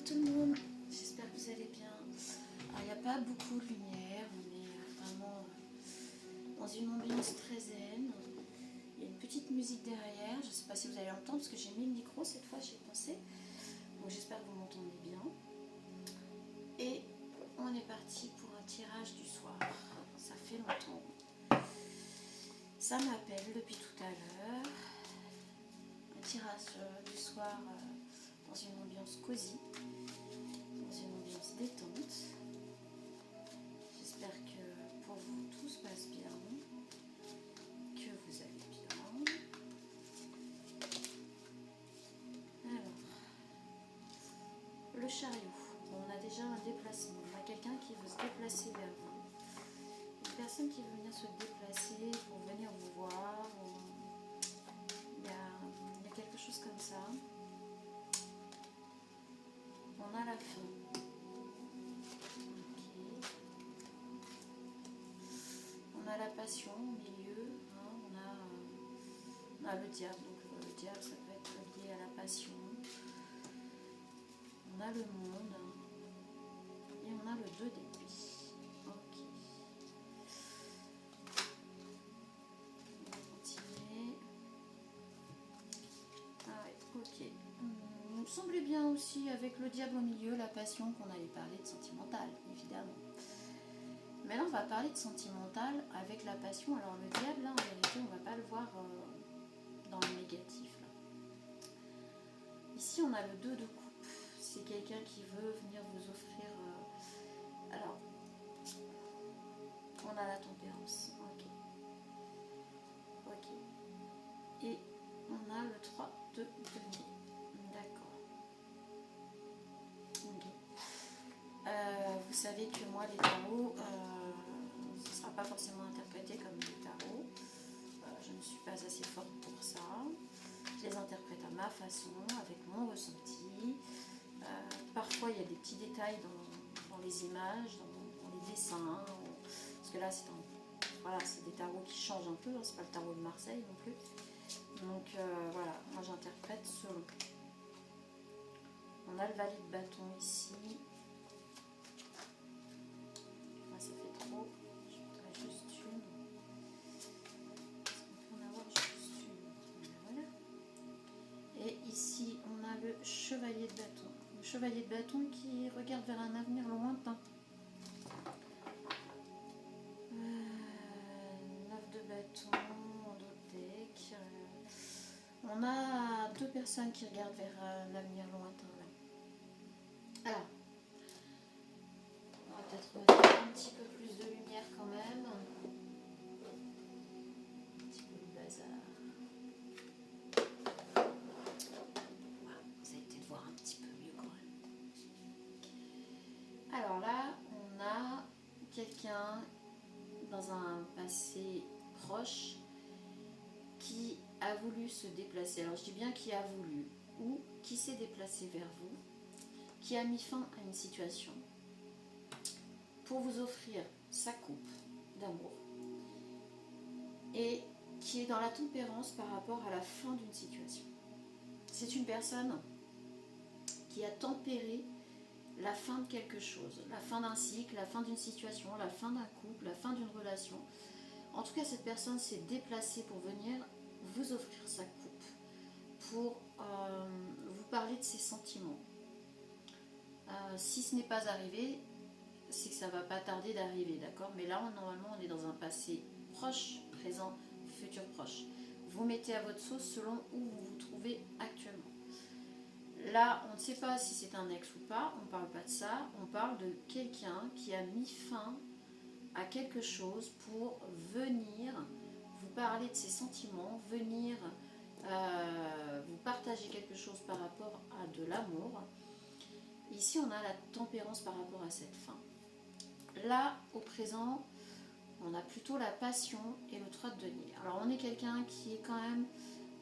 tout le monde, j'espère que vous allez bien. Alors, il n'y a pas beaucoup de lumière, on est vraiment dans une ambiance très zen. Il y a une petite musique derrière, je ne sais pas si vous allez l'entendre parce que j'ai mis le micro cette fois, j'y ai pensé. Donc j'espère que vous m'entendez bien. Et on est parti pour un tirage du soir. Ça fait longtemps. Ça m'appelle depuis tout à l'heure. Un tirage du soir dans une ambiance cosy, dans une ambiance détente. J'espère que pour vous tout se passe bien, que vous allez bien. Alors, le chariot. On a déjà un déplacement. On a quelqu'un qui veut se déplacer vers vous. Une personne qui veut venir se déplacer pour venir vous voir. Il y a quelque chose comme ça. On a la fin. Okay. On a la passion au milieu. Hein. On a le diable. Donc le diable, ça peut être lié à la passion. On a le monde. Et on a le 2 d'épée. Ok. On va continuer. Ah ouais, ok. Il me semblait bien aussi avec le diable au milieu, la passion, qu'on allait parler de sentimental, évidemment. Mais là, on va parler de sentimental avec la passion. Alors le diable, là, en vérité, on ne va pas le voir dans le négatif. Là. Ici, on a le 2 de coupe. C'est quelqu'un qui veut venir vous offrir... Alors, on a la tempérance. Ok. Ok. Et on a le 3 de denier. D'accord. Ok. Vous savez que moi, les tarots, ce ne sera pas forcément interprété comme des tarots. Je ne suis pas assez forte pour ça. Je les interprète à ma façon, avec mon ressenti. Parfois, il y a des petits détails dans les images, dans les dessins. Parce que là, c'est des tarots qui changent un peu. Hein, c'est pas le tarot de Marseille non plus. Donc voilà, moi j'interprète selon. On a le valet de bâton ici. Là, ça fait trop. Je voudrais juste une. Est-ce qu'on peut en avoir juste une? Voilà. Et ici, on a le chevalier de bâton. Le chevalier de bâton qui regarde vers un avenir lointain. 9 de bâton, endotech. On a 2 personnes qui regardent vers l'avenir lointain. Là. Alors, on va peut-être mettre un petit peu plus de lumière quand même. Un petit peu de bazar. Voilà, vous allez peut-être voir un petit peu mieux quand même. Alors là, on a quelqu'un dans un passé proche qui a voulu se déplacer. Alors je dis bien qui a voulu ou qui s'est déplacé vers vous, qui a mis fin à une situation pour vous offrir sa coupe d'amour et qui est dans la tempérance par rapport à la fin d'une situation. C'est une personne qui a tempéré la fin de quelque chose, la fin d'un cycle, la fin d'une situation, la fin d'un couple, la fin d'une relation. En tout cas, cette personne s'est déplacée pour venir vous offrir sa coupe, pour vous parler de ses sentiments. Si ce n'est pas arrivé, c'est que ça ne va pas tarder d'arriver, d'accord? Mais là, normalement, on est dans un passé proche, présent, futur proche. Vous mettez à votre sauce selon où vous vous trouvez actuellement. Là, on ne sait pas si c'est un ex ou pas, on ne parle pas de ça, on parle de quelqu'un qui a mis fin à quelque chose pour venir vous parler de ses sentiments, venir vous partager quelque chose par rapport à de l'amour. Ici, on a la tempérance par rapport à cette fin. Là, au présent, on a plutôt la passion et le 3 de denier. Alors, on est quelqu'un qui est quand même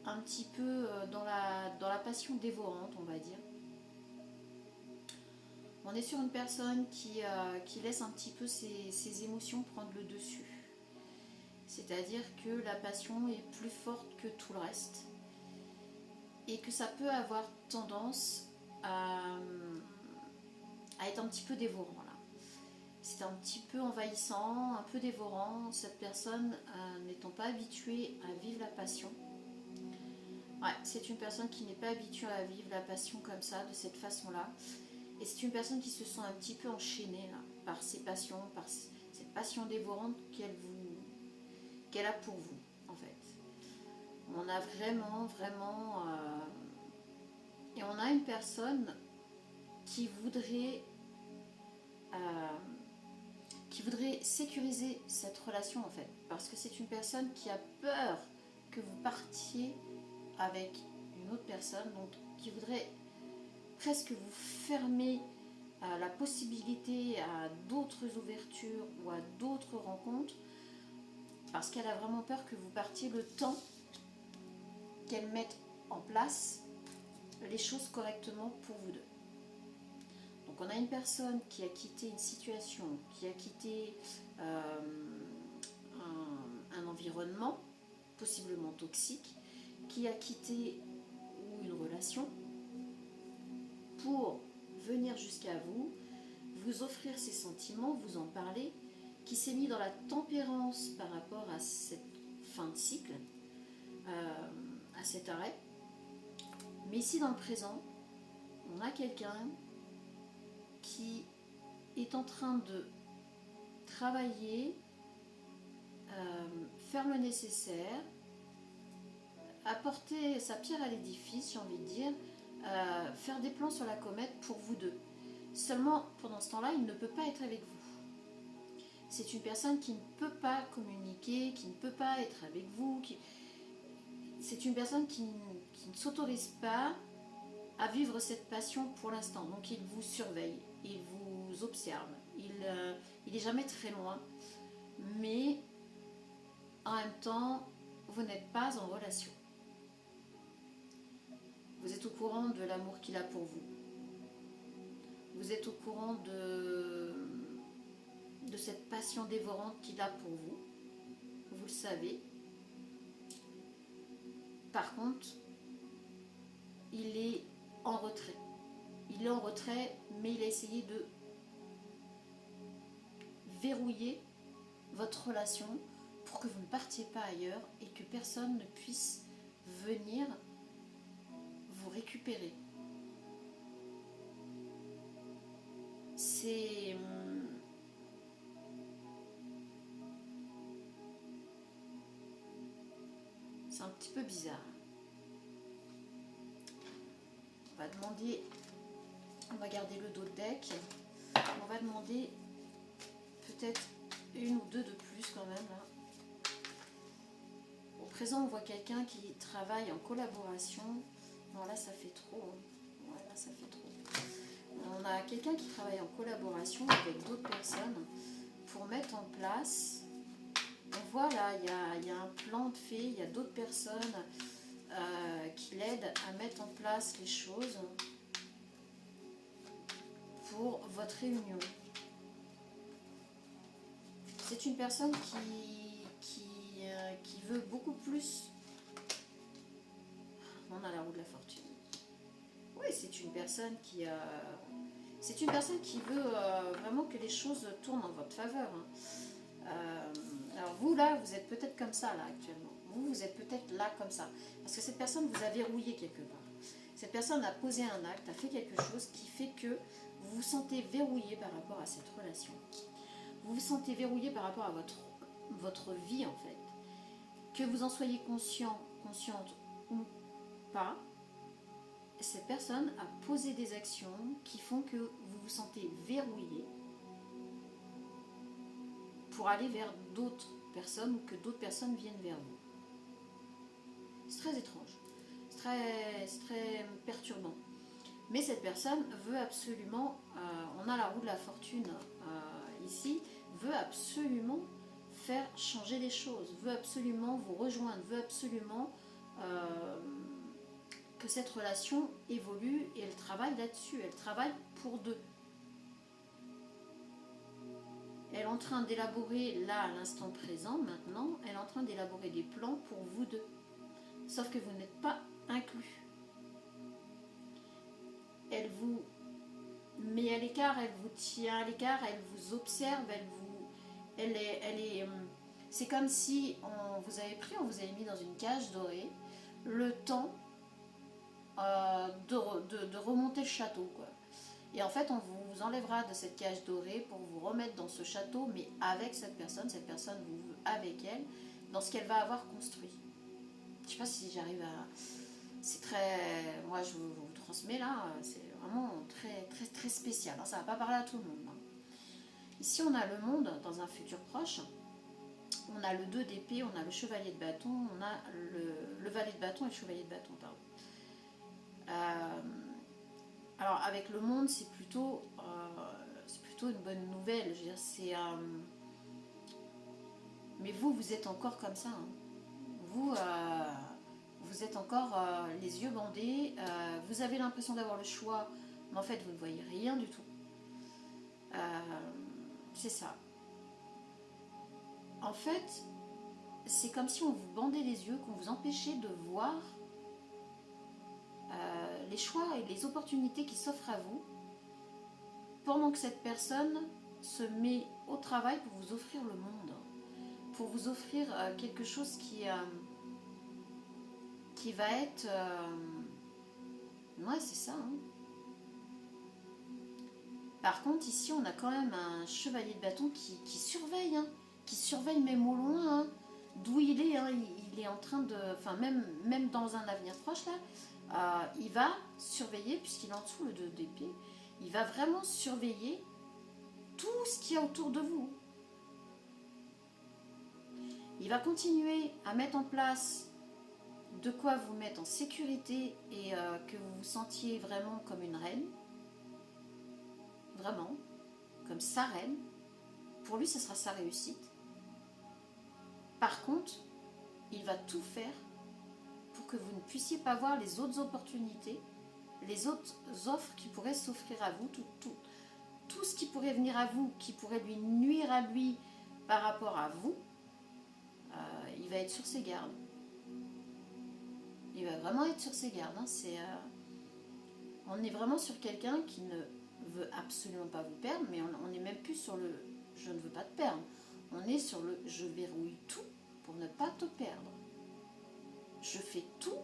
un petit peu dans la passion dévorante, on va dire. On est sur une personne qui laisse un petit peu ses émotions prendre le dessus. C'est-à-dire que la passion est plus forte que tout le reste. Et que ça peut avoir tendance à à être un petit peu dévorant là. C'est un petit peu envahissant, un peu dévorant, cette personne n'étant pas habituée à vivre la passion. Ouais, c'est une personne qui n'est pas habituée à vivre la passion comme ça, de cette façon-là. Et c'est une personne qui se sent un petit peu enchaînée là, par ses passions, par cette passion dévorante qu'elle a pour vous, en fait. On a vraiment... et on a une personne qui voudrait sécuriser cette relation, en fait. Parce que c'est une personne qui a peur que vous partiez avec une autre personne, donc qui voudrait presque vous fermer la possibilité à d'autres ouvertures ou à d'autres rencontres, parce qu'elle a vraiment peur que vous partiez le temps qu'elle mette en place les choses correctement pour vous deux. Donc on a une personne qui a quitté une situation, qui a quitté un environnement possiblement toxique, qui a quitté une relation pour venir jusqu'à vous, vous offrir ses sentiments, vous en parler, qui s'est mis dans la tempérance par rapport à cette fin de cycle, à cet arrêt. Mais ici dans le présent, on a quelqu'un qui est en train de travailler, faire le nécessaire, apporter sa pierre à l'édifice, j'ai envie de dire, faire des plans sur la comète pour vous deux. Seulement, pendant ce temps-là, il ne peut pas être avec vous. C'est une personne qui ne peut pas communiquer, qui ne peut pas être avec vous. C'est une personne qui ne s'autorise pas à vivre cette passion pour l'instant. Donc il vous surveille, il vous observe, il n'est jamais très loin. Mais en même temps, vous n'êtes pas en relation. Vous êtes au courant de l'amour qu'il a pour vous. Vous êtes au courant de cette passion dévorante qu'il a pour vous. Vous le savez. Par contre, il est en retrait. Il est en retrait, mais il a essayé de verrouiller votre relation pour que vous ne partiez pas ailleurs et que personne ne puisse venir vous récupérer. C'est un petit peu bizarre. On va garder le dos de deck. On va demander peut-être une ou deux de plus quand même là. Au présent, on voit quelqu'un qui travaille en collaboration. Non, là ça fait trop. Ouais, là ça fait trop. On a quelqu'un qui travaille en collaboration avec d'autres personnes pour mettre en place. On voit là, il y a un plan de fait, il y a d'autres personnes qui l'aident à mettre en place les choses pour votre réunion. C'est une personne qui veut beaucoup plus. On a la roue de la fortune. Oui, c'est une personne qui veut vraiment que les choses tournent en votre faveur. Alors vous là, vous êtes peut-être comme ça là actuellement. Vous êtes peut-être là comme ça. Parce que cette personne vous a verrouillé quelque part. Cette personne a posé un acte, a fait quelque chose qui fait que vous vous sentez verrouillé par rapport à cette relation. Vous vous sentez verrouillé par rapport à votre vie en fait. Que vous en soyez conscient, consciente ou pas, cette personne a posé des actions qui font que vous vous sentez verrouillé pour aller vers d'autres personnes ou que d'autres personnes viennent vers vous. C'est très étrange, c'est très perturbant. Mais cette personne veut absolument, on a la roue de la fortune ici, veut absolument faire changer les choses, veut absolument vous rejoindre, veut absolument que cette relation évolue et elle travaille là-dessus, elle travaille pour deux. Elle est en train d'élaborer, là, à l'instant présent, maintenant, elle est en train d'élaborer des plans pour vous deux. Sauf que vous n'êtes pas inclus. Elle vous mais à l'écart, elle vous tient à l'écart, elle vous observe, c'est comme si on vous avait mis dans une cage dorée, le temps de remonter le château, quoi. Et en fait, on vous enlèvera de cette cage dorée pour vous remettre dans ce château, mais avec cette personne vous veut avec elle, dans ce qu'elle va avoir construit. Je sais pas si j'arrive à... C'est très... Moi, je vous transmets là, c'est vraiment très, très, très spécial. Ça va pas parler à tout le monde. Ici, on a le monde dans un futur proche. On a le 2 d'épée, on a le chevalier de bâton, on a le valet de bâton et le chevalier de bâton, pardon. Alors, avec le monde, c'est plutôt une bonne nouvelle. Je veux dire, mais vous êtes encore comme ça. Hein. Vous êtes encore les yeux bandés. Vous avez l'impression d'avoir le choix, mais en fait, vous ne voyez rien du tout. C'est ça. En fait, c'est comme si on vous bandait les yeux, qu'on vous empêchait de voir les choix et les opportunités qui s'offrent à vous, pendant que cette personne se met au travail pour vous offrir le monde, pour vous offrir quelque chose qui va être... Ouais, c'est ça. Hein. Par contre, ici, on a quand même un chevalier de bâton qui surveille, hein, qui surveille même au loin, hein, d'où il est. Hein, il est en train de... Enfin, même dans un avenir proche, là, il va surveiller, puisqu'il est en dessous le 2 d'épée, il va vraiment surveiller tout ce qu'il y a autour de vous. Il va continuer à mettre en place de quoi vous mettre en sécurité et que vous vous sentiez vraiment comme une reine. Vraiment, comme sa reine. Pour lui, ce sera sa réussite. Par contre, il va tout faire pour que vous ne puissiez pas voir les autres opportunités, les autres offres qui pourraient s'offrir à vous, tout ce qui pourrait venir à vous, qui pourrait lui nuire à lui par rapport à vous, il va être sur ses gardes. Il va vraiment être sur ses gardes. Hein. On est vraiment sur quelqu'un qui ne veut absolument pas vous perdre, mais on n'est même plus sur le « je ne veux pas te perdre ». On est sur le « je verrouille tout pour ne pas te perdre ». Je fais tout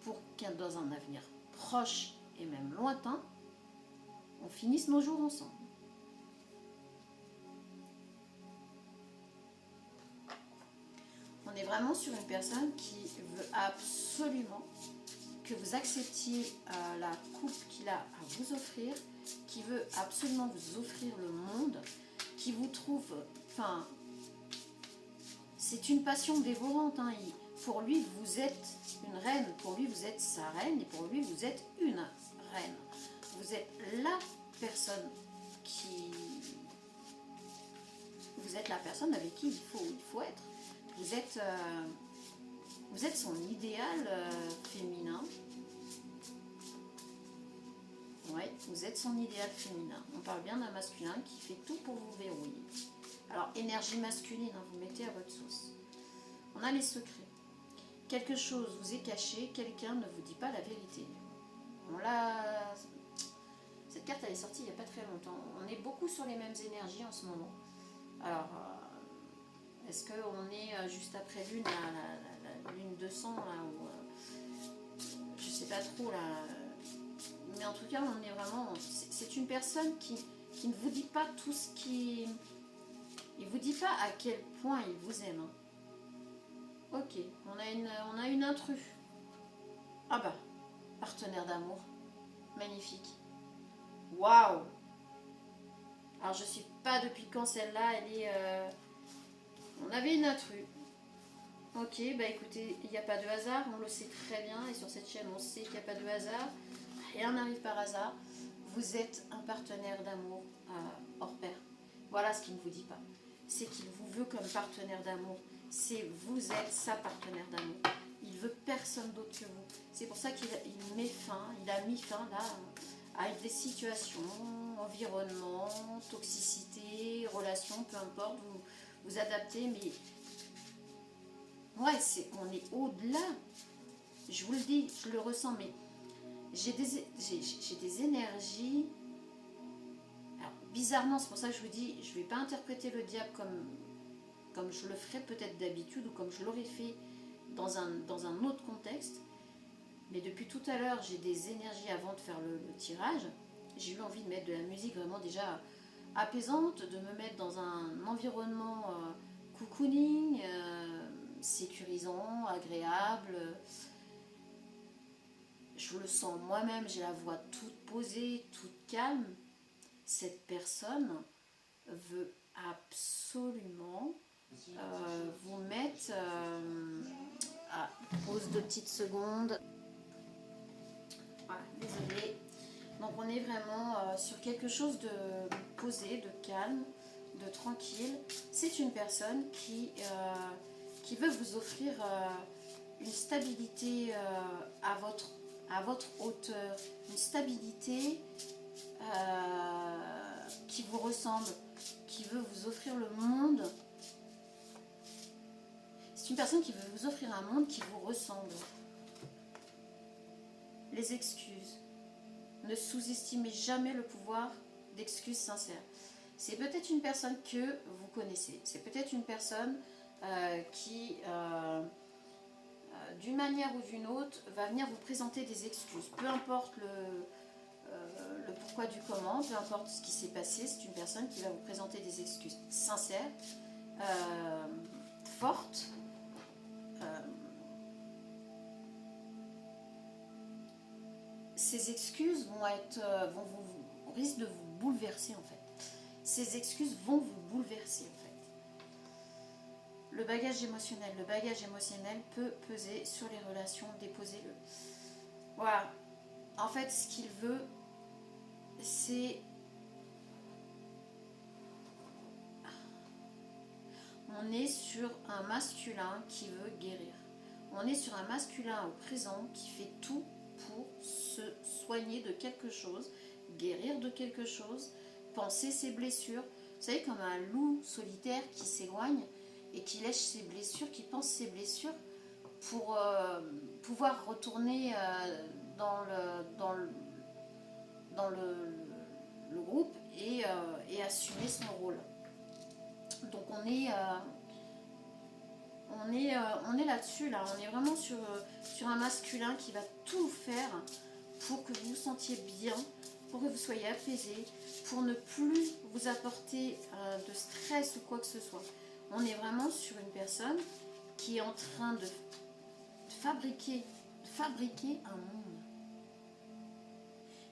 pour qu'un dans un avenir proche et même lointain, on finisse nos jours ensemble. On est vraiment sur une personne qui veut absolument que vous acceptiez la coupe qu'il a à vous offrir, qui veut absolument vous offrir le monde, qui vous trouve... Enfin, c'est une passion dévorante. Hein. Pour lui, vous êtes une reine. Pour lui, vous êtes sa reine. Et pour lui, vous êtes une reine. Vous êtes la personne qui... Vous êtes la personne avec qui il faut être. Vous êtes son idéal féminin. Oui, vous êtes son idéal féminin. On parle bien d'un masculin qui fait tout pour vous verrouiller. Alors, énergie masculine, hein, vous mettez à votre sauce. On a les secrets. Quelque chose vous est caché, quelqu'un ne vous dit pas la vérité. Cette carte, elle est sortie il n'y a pas très longtemps. On est beaucoup sur les mêmes énergies en ce moment. Alors, est-ce qu'on est juste après lune, la lune 200, là, ou je sais pas trop, là. Mais en tout cas, on est vraiment... C'est une personne qui ne vous dit pas tout ce qui... Il ne vous dit pas à quel point il vous aime. Hein. Ok, on a une intrus. Ah bah, partenaire d'amour. Magnifique. Waouh! Alors, je ne sais pas depuis quand celle-là, elle est... On avait une intrus. Ok, bah écoutez, il n'y a pas de hasard, on le sait très bien, et sur cette chaîne, on sait qu'il n'y a pas de hasard. Rien n'arrive par hasard. Vous êtes un partenaire d'amour hors pair. Voilà ce qu'il ne vous dit pas. C'est qu'il vous veut comme partenaire d'amour. Vous êtes sa partenaire d'amour. Il veut personne d'autre que vous. C'est pour ça qu'il met fin, il a mis fin là à des situations, environnement, toxicité, relations, peu importe, vous adaptez, mais ouais, on est au-delà. Je vous le dis, je le ressens, mais j'ai des énergies. Alors, bizarrement, c'est pour ça que je vous dis, je ne vais pas interpréter le diable comme je le ferais peut-être d'habitude ou comme je l'aurais fait dans un autre contexte. Mais depuis tout à l'heure, j'ai des énergies avant de faire le tirage. J'ai eu envie de mettre de la musique vraiment déjà apaisante, de me mettre dans un environnement cocooning, sécurisant, agréable. Je le sens moi-même, j'ai la voix toute posée, toute calme. Cette personne veut absolument vous mettre... pause 2 petites secondes. Voilà, désolée. Donc on est vraiment sur quelque chose de posé, de calme, de tranquille. C'est une personne qui veut vous offrir une stabilité à votre hauteur, une stabilité qui vous ressemble, qui veut vous offrir le monde. C'est une personne qui veut vous offrir un monde qui vous ressemble. Les excuses. Ne sous-estimez jamais le pouvoir d'excuses sincères. C'est peut-être une personne que vous connaissez. C'est peut-être une personne qui, d'une manière ou d'une autre, va venir vous présenter des excuses. Peu importe le pourquoi du comment, peu importe ce qui s'est passé, c'est une personne qui va vous présenter des excuses sincères, fortes. Ces excuses risquent de vous bouleverser en fait. Ces excuses vont vous bouleverser en fait. Le bagage émotionnel peut peser sur les relations, déposez-le. Voilà. En fait, ce qu'il veut, c'est... On est sur un masculin qui veut guérir. On est sur un masculin au présent qui fait tout pour se soigner de quelque chose, guérir de quelque chose, penser ses blessures. Vous savez, comme un loup solitaire qui s'éloigne et qui lèche ses blessures, qui pense ses blessures pour pouvoir retourner dans le groupe et assumer son rôle. Donc on est là-dessus, là. On est vraiment sur un masculin qui va tout faire pour que vous vous sentiez bien, pour que vous soyez apaisé, pour ne plus vous apporter de stress ou quoi que ce soit. On est vraiment sur une personne qui est en train de fabriquer un monde.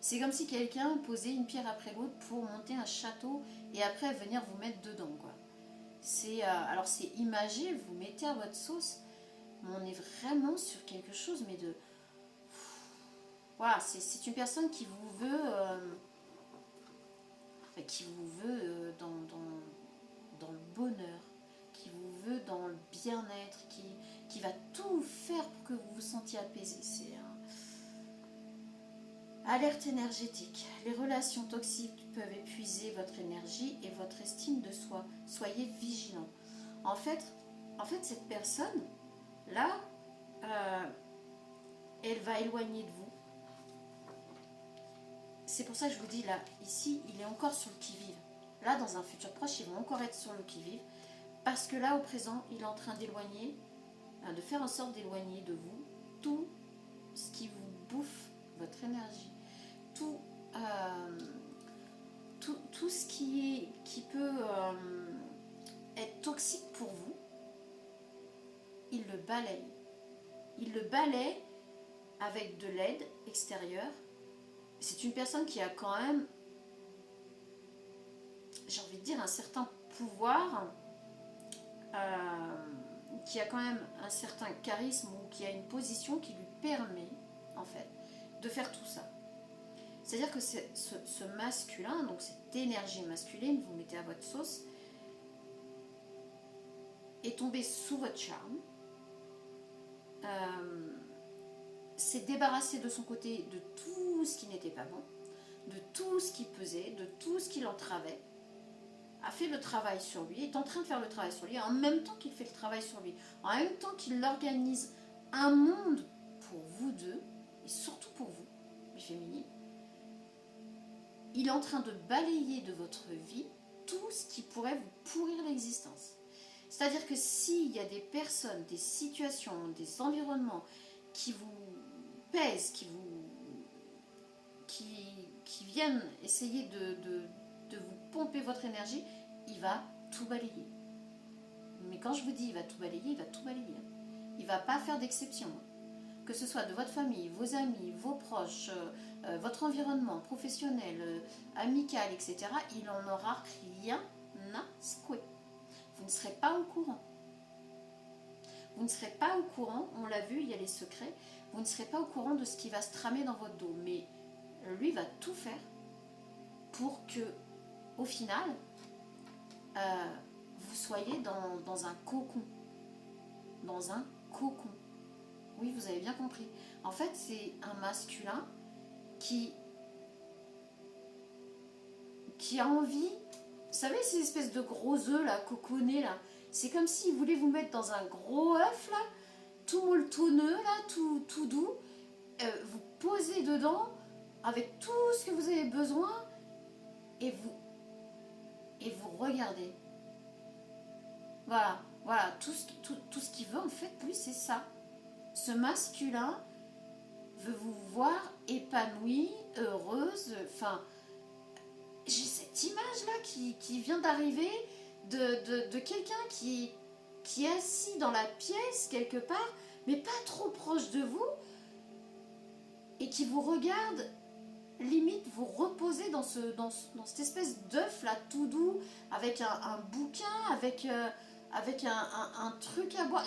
C'est comme si quelqu'un posait une pierre après l'autre pour monter un château et après venir vous mettre dedans, quoi. Alors c'est imagé, vous mettez à votre sauce, mais on est vraiment sur quelque chose, mais de... Voilà, c'est une personne qui vous veut... dans le bonheur, qui vous veut dans le bien-être, qui va tout faire pour que vous vous sentiez apaisé. C'est alerte énergétique. Les relations toxiques peuvent épuiser votre énergie et votre estime de soi. Soyez vigilants. En fait cette personne, là, elle va éloigner de vous. C'est pour ça que je vous dis, là, ici, il est encore sur le qui-vive. Là, dans un futur proche, ils vont encore être sur le qui-vive. Parce que là, au présent, il est en train d'éloigner, de faire en sorte d'éloigner de vous tout ce qui vous bouffe votre énergie. Tout ce qui peut être toxique pour vous, il le balaye. Il le balaye avec de l'aide extérieure. C'est une personne qui a quand même, j'ai envie de dire, un certain pouvoir, qui a quand même un certain charisme ou qui a une position qui lui permet, en fait, de faire tout ça. C'est-à-dire que ce masculin, donc cette énergie masculine, vous mettez à votre sauce, est tombé sous votre charme, s'est débarrassé de son côté de tout ce qui n'était pas bon, de tout ce qui pesait, de tout ce qui l'entravait, a fait le travail sur lui, est en train de faire le travail sur lui, en même temps qu'il fait le travail sur lui, en même temps qu'il organise un monde pour vous deux, et surtout pour vous, mais féminine, il est en train de balayer de votre vie tout ce qui pourrait vous pourrir l'existence. C'est-à-dire que s'il y a des personnes, des situations, des environnements qui vous pèsent, qui viennent essayer de vous pomper votre énergie, il va tout balayer. Mais quand je vous dis il va tout balayer, il va tout balayer. Il ne va pas faire d'exception. Que ce soit de votre famille, vos amis, vos proches, votre environnement professionnel, amical, etc., il n'en aura rien à secouer. Vous ne serez pas au courant. Vous ne serez pas au courant, on l'a vu, il y a les secrets, vous ne serez pas au courant de ce qui va se tramer dans votre dos. Mais lui va tout faire pour que, au final, vous soyez dans un cocon. Dans un cocon. Oui, vous avez bien compris. En fait, c'est un masculin qui a envie, vous savez, ces espèces de gros œufs là, coconnés là, c'est comme s'il voulait vous mettre dans un gros œuf là, tout molletonneux là, tout doux, vous posez dedans avec tout ce que vous avez besoin et vous regardez. Voilà, tout ce qu'il veut en fait, lui, c'est ça. Ce masculin veut vous voir épanouie, heureuse, enfin, j'ai cette image là qui vient d'arriver de quelqu'un qui est assis dans la pièce quelque part, mais pas trop proche de vous, et qui vous regarde, limite vous reposer dans cette espèce d'œuf là tout doux, avec un bouquin, avec un truc à boire.